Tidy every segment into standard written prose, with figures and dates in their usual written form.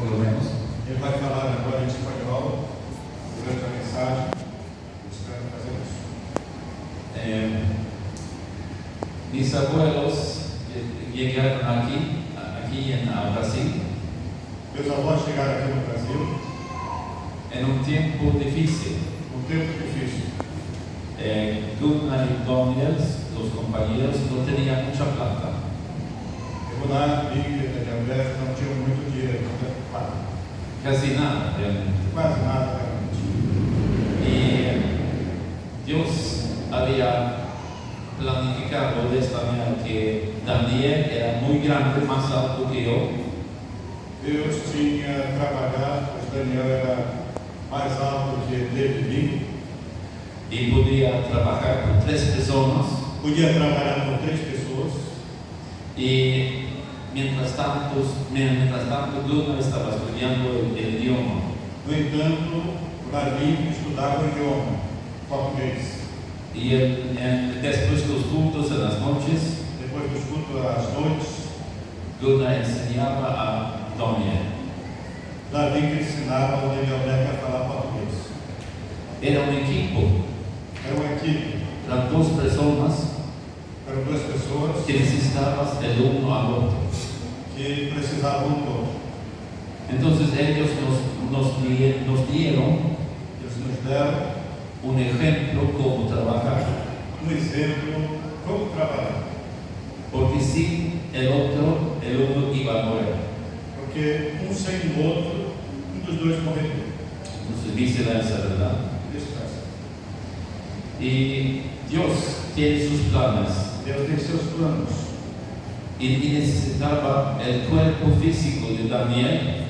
por lo menos. Ele vai falar agora em espanhol durante a mensagem. Espero fazer isso. Mis abuelos llegaron aquí en Brasil, Meus avós chegaram aqui no Brasil en un tiempo difícil. num tempo difícil. Gunnar y Daniel, los compañeros, no tenían mucha plata. Gunnar, Big e André não tinham muito dinheiro, Casi nada realmente. quase nada realmente. Y Dios había planificado de esta manera que Daniel era muy grande, más alto que yo, Deus tinha trabalhado, pois Daniel era mais alto que Levi, y podía trabajar con 3 personas. podia trabalhar com 3 pessoas. Y mientras tanto Gunnar estaba estudiando el idioma. No entanto, Davi estudava o idioma português. Y después los cultos en las noches, Depois do estudo às noites, Gunnar enseñaba a Daniel. Davi que ensinava o Daniel a falar português. Era un equipo, Era uma equipe, eran 2 personas eram 2 pessoas que necesitaban el uno al otro. que precisavam do outro. Entonces ellos nos dieron Eles nos deram un ejemplo cómo trabajar, exemplo como trabalhar, porque sin el uno iba a morir. porque sem o outro, dos dois morreria. Entonces viceversa, ¿verdad? Y Dios tiene sus planes Deus tem seus planos y necesitaba el cuerpo físico de Daniel.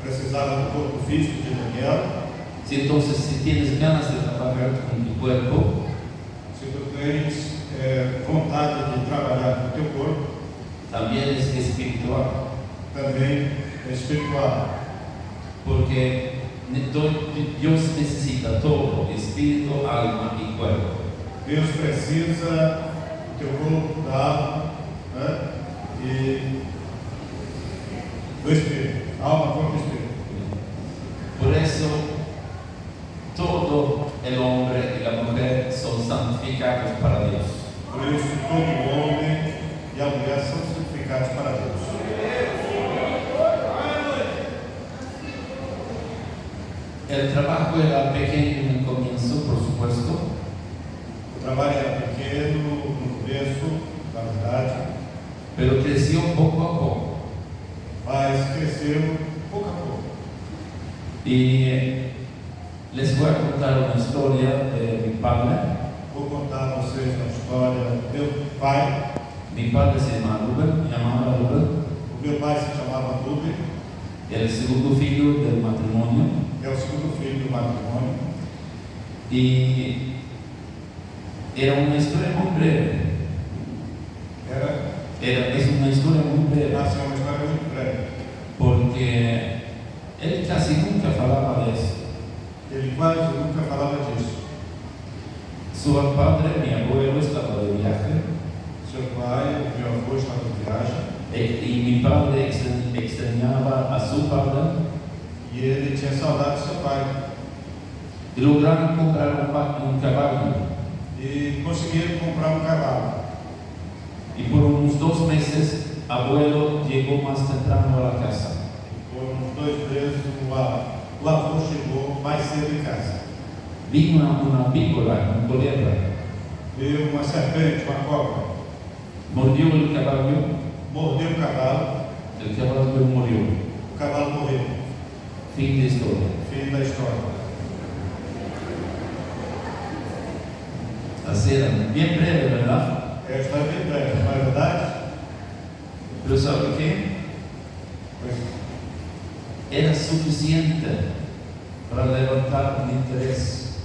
precisava do corpo físico de Daniel. Entonces, si tienes ganas de trabajar con tu cuerpo, Se tu tens vontade de trabalhar com o teu corpo, también es espiritual, também é espiritual, porque Dios necesita todo, espíritu, alma y cuerpo. Deus precisa do teu corpo, da alma, né? E do espírito, alma, corpo e espírito. Por eso, todo el hombre y la mujer son santificados para Dios. Por isso, todo homem e a mulher são santificados para Deus. El trabajo era pequeño en el comienzo, por supuesto, O trabalho era pequeno no começo, na verdade, pero creció poco a poco. mas cresceu pouco a pouco. Y les voy a contar una historia de mi padre. Vou contar a vocês uma história do meu pai. Mi padre se llamaba Rubén, O meu pai se chamava Rubem, era el segundo hijo del matrimonio. é o segundo filho do matrimônio. Y era una historia muy breve. Es una historia muy breve, Nasceu uma história muito breve. porque él casi nunca falaba de eso. Ele quase nunca falava disso. Su padre, mi abuelo, estaba de viaje Seu pai, meu avô, estava de viagem y mi padre extrañaba a su padre e ele tinha saudade do seu pai. y lograron comprar un caballo. E conseguiram comprar um cavalo. Y por unos 2 meses, abuelo llegó más temprano a la casa. Por uns 2 meses, o avô chegou mais cedo em casa. Vino una víbora, un culebra, Veio uma serpente, uma cobra, mordió el caballo mordeu o cavalo murió. o cavalo morreu. Fin de historia. Fim da história. Así era, bien breve, ¿verdad? É a história bem breve, não é verdade? Pero ¿sabe qué? Pois Era suficiente para levantar un interés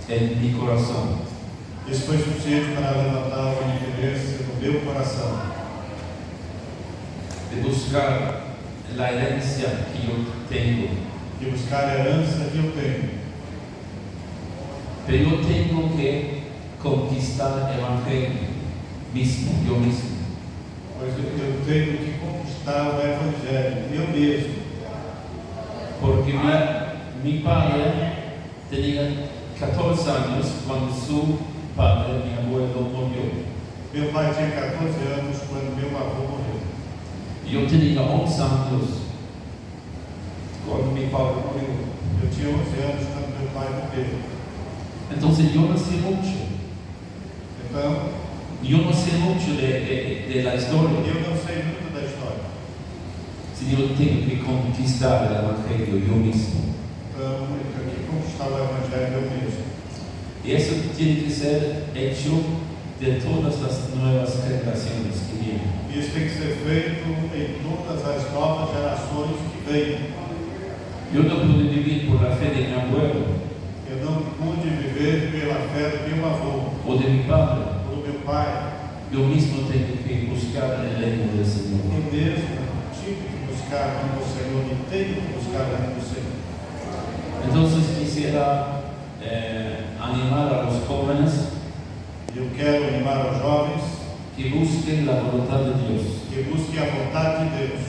en mi corazón. isso foi suficiente para levantar o interesse no meu coração, De buscar la herencia que yo tengo. de buscar a herança que eu tenho. Pero yo tengo que conquistar el evangelio mismo, yo mismo. Pois eu tenho que conquistar o Evangelho, eu mesmo. Porque mi padre tenía 14 años cuando su padre, mi abuelo, murió. Meu pai tinha 14 anos quando meu avô morreu. Yo tenía 11 años cuando mi padre murió. Eu tinha 11 anos quando meu pai morreu. Entonces yo no sé mucho. Então, Yo no sé mucho de la historia. eu não sei muito da história. Si yo tengo que conquistar el Evangelio yo mismo. Então, eu tenho que conquistar o Evangelho eu mesmo. Y eso tiene que ser hecho de todas las nuevas generaciones que vienen. Isso tem que ser feito em todas as novas gerações que vêm. Yo no pude vivir por la fe de mi abuelo Eu não pude viver pela fé do meu avô o de mi padre. ou do meu pai. Yo mismo tengo que buscar el reino del Señor. Eu mesmo tive que buscar o reino do Senhor e tenho que buscar o reino do Senhor. Entonces quisiera animar a los jóvenes Eu quero animar os jovens que busquen la voluntad de Dios. que busquem a vontade de Deus.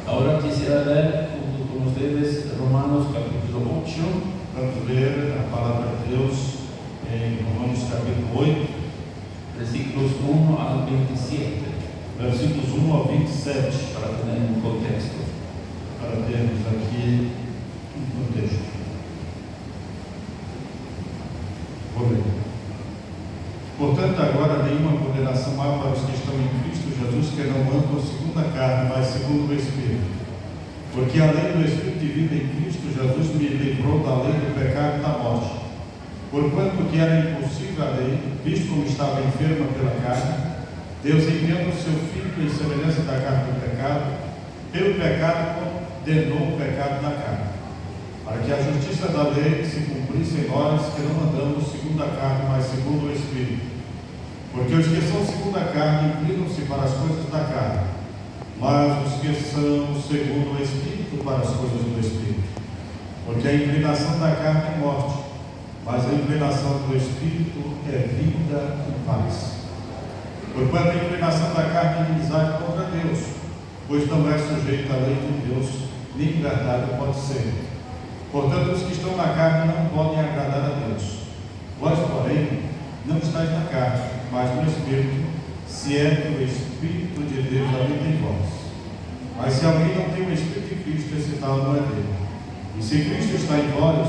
Ahora quisiera leer junto con ustedes Romanos capítulo 8, Vamos ler a palavra de Deus em Romanos capítulo 8, versículos 1 al 27, versículos 1 ao 27, para tener un contexto. para termos aqui um contexto. Vou ler. Portanto, agora nenhuma condenação há para os que estão em Cristo Jesus, que não andam segundo a carne, mas segundo o Espírito. Porque a lei do Espírito de vida em Cristo Jesus me livrou da lei do pecado e da morte. Porquanto que era impossível a lei, visto como estava enferma pela carne, Deus enviando o seu Filho em semelhança da carne do pecado, pelo pecado condenou o pecado na carne, para que a justiça da lei se cumprisse em nós que não andamos segundo a carne, mas segundo o Espírito. Porque os que são segundo a carne inclinam-se para as coisas da carne, mas os que são segundo o Espírito para as coisas do Espírito. Porque a inclinação da carne é morte, mas a inclinação do Espírito é vida e paz. Porquanto a inclinação da carne é inimizade contra Deus, pois não é sujeita à lei de Deus, nem verdade pode ser. Portanto, os que estão na carne não podem agradar a Deus. Vós, porém, não estáis na carne, mas no Espírito, se é que o Espírito de Deus habita em vós. Mas se alguém não tem o Espírito de Cristo, esse tal não é dele. E se Cristo está em vós,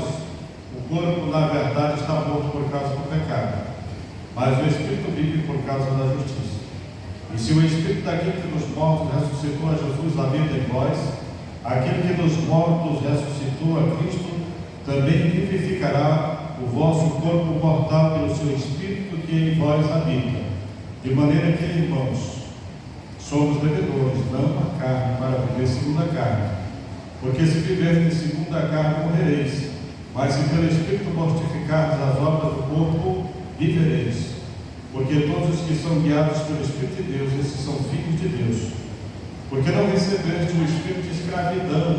o corpo, na verdade, está morto por causa do pecado, mas o Espírito vive por causa da justiça. E se o Espírito daquele que nos mortos ressuscitou a Jesus habita em vós, aquele que dos mortos ressuscitou a Cristo também vivificará o vosso corpo mortal pelo seu Espírito que em vós habita. De maneira que, irmãos, somos devedores, não a carne, para viver segundo a carne. Porque se viverdes segundo a carne, morrereis. Mas se pelo Espírito mortificardes as obras do corpo, vivereis. Porque todos os que são guiados pelo Espírito de Deus, esses são filhos de Deus. Porque não recebeste o espírito de escravidão,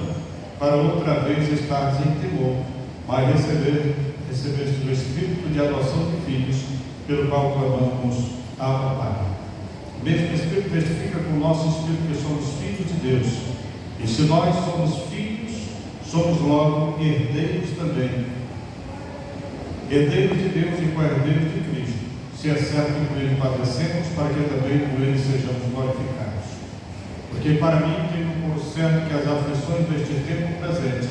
para outra vez estares em temor, mas recebeste o Espírito de adoção de filhos, pelo qual clamamos, Abba, Pai. O mesmo Espírito testifica com o nosso Espírito que somos filhos de Deus. E se nós somos filhos, somos logo herdeiros também. Herdeiros de Deus e co-herdeiros de Cristo, se é certo que com Ele padecemos, para que também com Ele sejamos glorificados. Porque para mim tenho por certo que as aflições deste tempo presente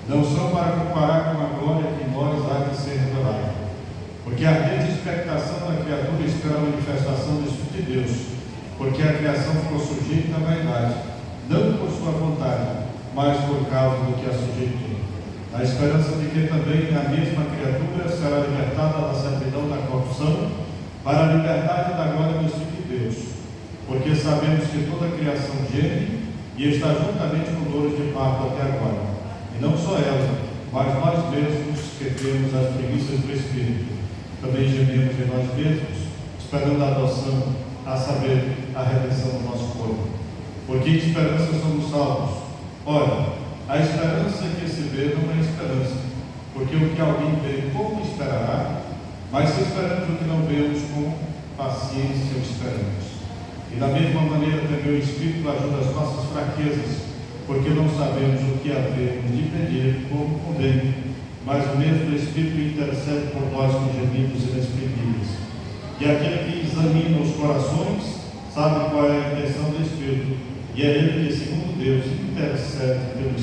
não são para comparar com a glória que em nós há de ser revelada. Porque a ardente expectação da criatura espera a manifestação do Espírito de Deus, porque a criação ficou sujeita à vaidade, não por sua vontade, mas por causa do que a sujeitou, na esperança de que também a mesma criatura será libertada da servidão da corrupção, para a liberdade da glória do Espírito de Deus. Porque sabemos que toda a criação geme e está juntamente com dores de parto até agora. E não só ela, mas nós mesmos que temos as primícias do Espírito, também gememos em nós mesmos, esperando a adoção, a saber, a redenção do nosso corpo. Porque em esperança somos salvos. Ora, a esperança que se vê não é esperança, porque o que alguém vê, como esperará? Mas se esperamos o que não vemos, com paciência o esperamos. E da mesma maneira também o Espírito ajuda as nossas fraquezas, porque não sabemos o que havemos de pedir como convém, mas o mesmo Espírito intercede por nós com gemidos inexprimíveis. E aquele que examina os corações sabe qual é a intenção do Espírito, e é ele que, segundo Deus, intercede pelo